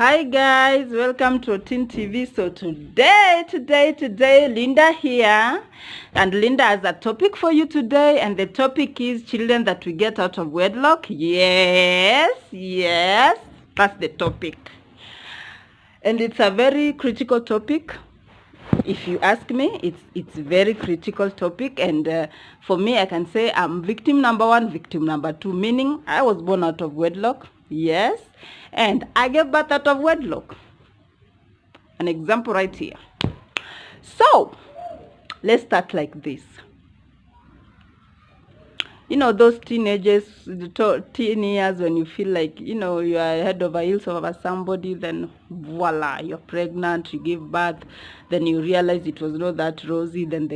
Hi guys, welcome to Teen TV. So today Linda here, and Linda has a topic for you today, and the topic is children that we get out of wedlock. Yes, that's the topic, and it's a very critical topic. If you ask me, it's very critical topic, and for me, I can say I'm victim number one, victim number two, meaning I was born out of wedlock. Yes, and I gave birth out of wedlock. An example right here. So let's start like this. You know, those teenagers, the teen years, when you feel like, you know, you are head over heels over somebody, then voila, you're pregnant, you give birth, then you realize it was not that rosy, then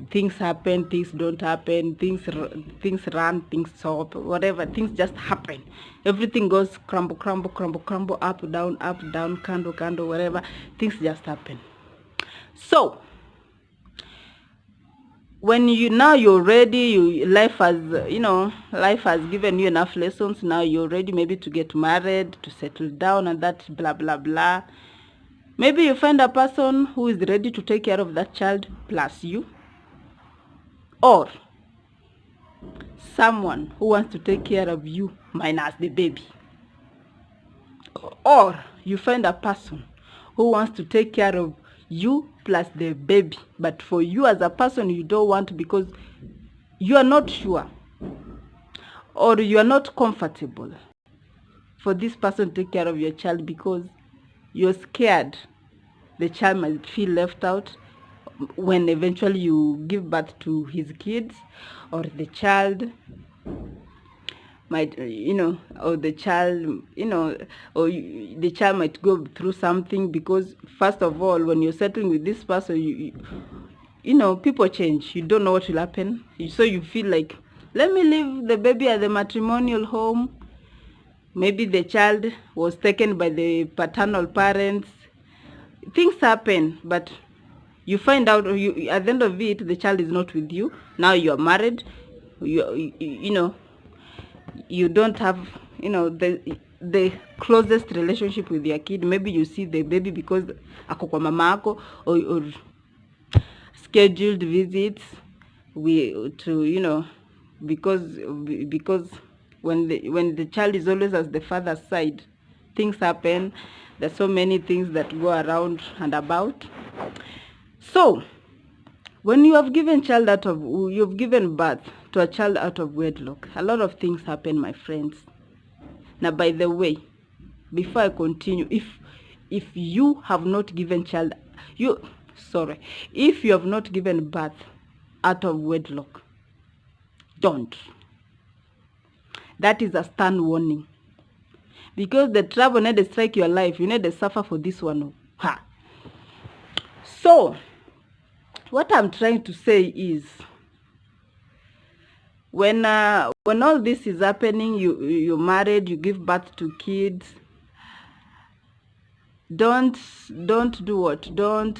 things happen, things don't happen, things run, things stop, whatever, things just happen. Everything goes crumble, up, down, candle, whatever, things just happen. So when you're ready, life has given you enough lessons. Now you're ready maybe to get married, to settle down, and that blah blah blah. Maybe you find a person who is ready to take care of that child plus you, or someone who wants to take care of you minus the baby, or you find a person who wants to take care of you plus the baby, but for you as a person you don't want, because you are not sure or you are not comfortable for this person to take care of your child, because you're scared the child might feel left out when eventually you give birth to his kids, or the child might, or the child, the child might go through something, because first of all, when you're settling with this person, people change. You don't know what will happen. So you feel like, let me leave the baby at the matrimonial home. Maybe the child was taken by the paternal parents. Things happen, but you find out, at the end of it, the child is not with you. Now you're married. You don't have, the closest relationship with your kid. Maybe you see the baby because ako kwa mama ako, or scheduled visits because when the child is always as the father's side, things happen. There's so many things that go around and about. So when you have given you've given birth to a child out of wedlock, a lot of things happen, my friends. Now, by the way, before I continue, if you have not given if you have not given birth out of wedlock, don't. That is a stern warning, because the trouble need to strike your life. You need to suffer for this one. Ha. So what I'm trying to say is, when all this is happening, you're married, you give birth to kids, don't do what? Don't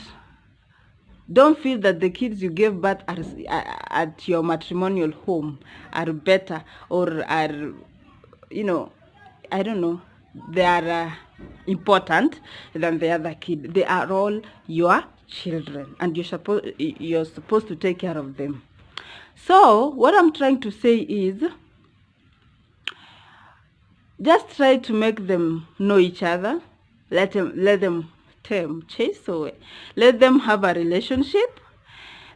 feel that the kids you gave birth at your matrimonial home are better, or are, I don't know, they are important than the other kid. They are all your children, and you're supposed to take care of them. So what I'm trying to say is, just try to make them know each other. Let them chase away. Let them have a relationship.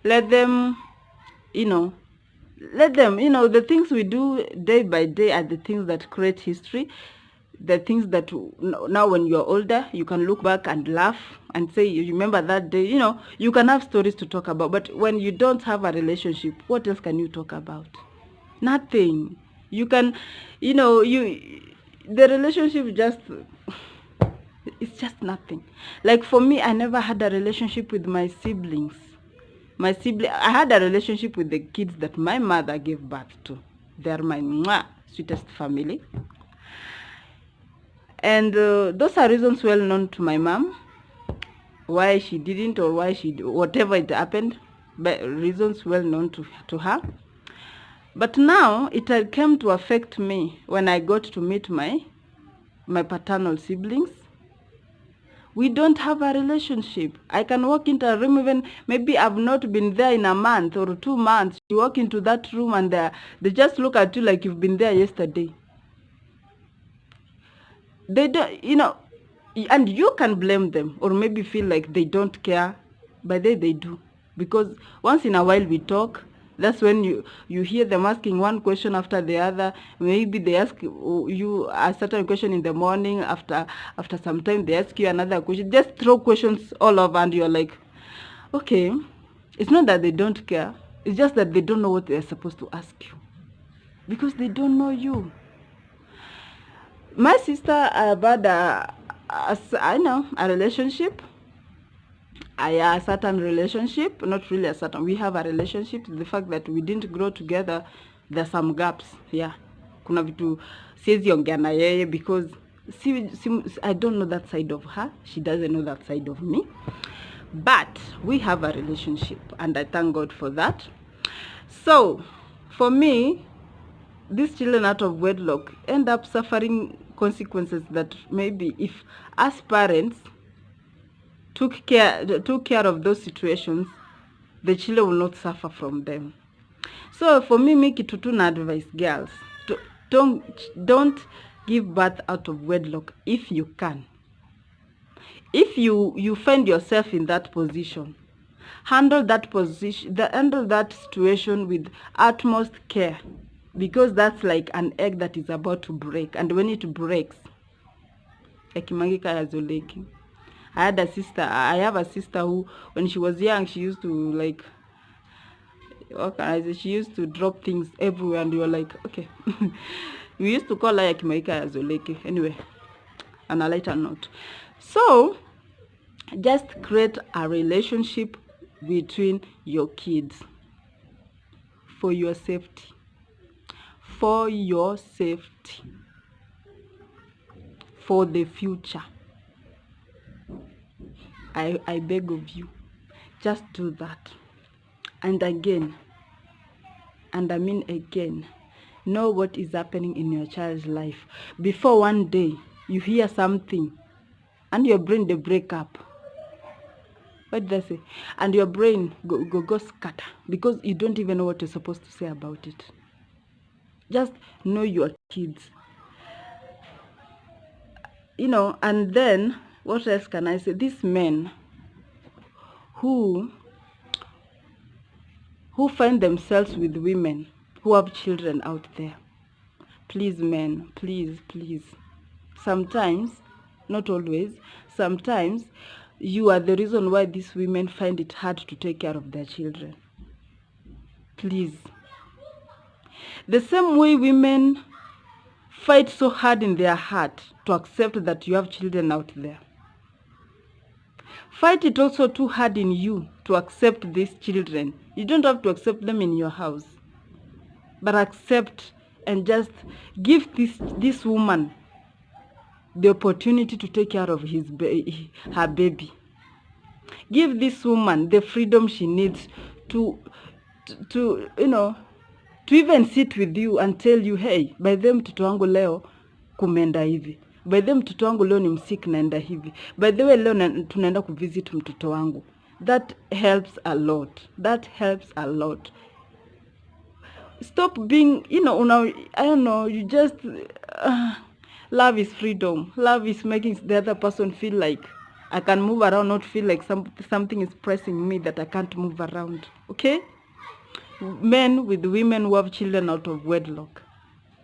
Let them, the things we do day by day are the things that create history. The things that now when you're older, you can look back and laugh and say, you remember that day. You can have stories to talk about. But when you don't have a relationship, what else can you talk about? Nothing. You can, the relationship it's just nothing. Like for me, I never had a relationship with my siblings. I had a relationship with the kids that my mother gave birth to. They are my sweetest family. And those are reasons well known to my mom, why she didn't, or whatever it happened, but reasons well known to her. But now it had come to affect me when I got to meet my paternal siblings. We don't have a relationship. I can walk into a room, even maybe I've not been there in a month or 2 months. You walk into that room and they just look at you like you've been there yesterday. They don't, and you can blame them or maybe feel like they don't care, but they do. Because once in a while we talk, that's when you hear them asking one question after the other. Maybe they ask you a certain question in the morning, after some time they ask you another question. Just throw questions all over and you're like, okay, it's not that they don't care, it's just that they don't know what they're supposed to ask you because they don't know you. My sister, I've had a relationship. A certain relationship, not really a certain. We have a relationship. The fact that we didn't grow together, there's some gaps. Yeah, kuna vitu siwezi ongea na yeye because I don't know that side of her. She doesn't know that side of me. But we have a relationship, and I thank God for that. So, for me, these children out of wedlock end up suffering consequences that maybe if as parents took care of those situations, the children will not suffer from them. So for me, make it to na advice girls, don't give birth out of wedlock if you can. If you find yourself in that position, handle that situation with utmost care, because that's like an egg that is about to break, and when it breaks, ekimangika yazoleki. I have a sister who, when she was young, she used to like, she used to drop things everywhere, and you were like, okay. We used to call her Yakimaika Yazoleke. Anyway, on a lighter note. So, just create a relationship between your kids for your safety. For your safety. For the future. I beg of you, just do that. And again, and I mean again, know what is happening in your child's life before one day you hear something and your brain they break up. What did I say? And your brain go scatter because you don't even know what you're supposed to say about it. Just know your kids. And then what else can I say? These men who find themselves with women who have children out there. Please, men, please. Sometimes, not always, sometimes you are the reason why these women find it hard to take care of their children. Please. The same way women fight so hard in their heart to accept that you have children out there, fight it also too hard in you to accept these children. You don't have to accept them in your house, but accept and just give this woman the opportunity to take care of her baby. Give this woman the freedom she needs to even sit with you and tell you, hey, by them mtoto wangu leo kumenda hivi. By them mtoto wangu leo ni msiki naenda hivi. By the way leo tunaenda kuvisit mtoto wangu. That helps a lot. Stop being, I don't know, you just, love is freedom. Love is making the other person feel like I can move around, not feel like something is pressing me that I can't move around. Okay? Men with women who have children out of wedlock,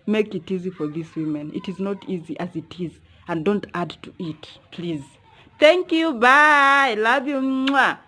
make it easy for these women. It is not easy as it is, and don't add to it, please. Thank you. Bye. Love you. Mwah.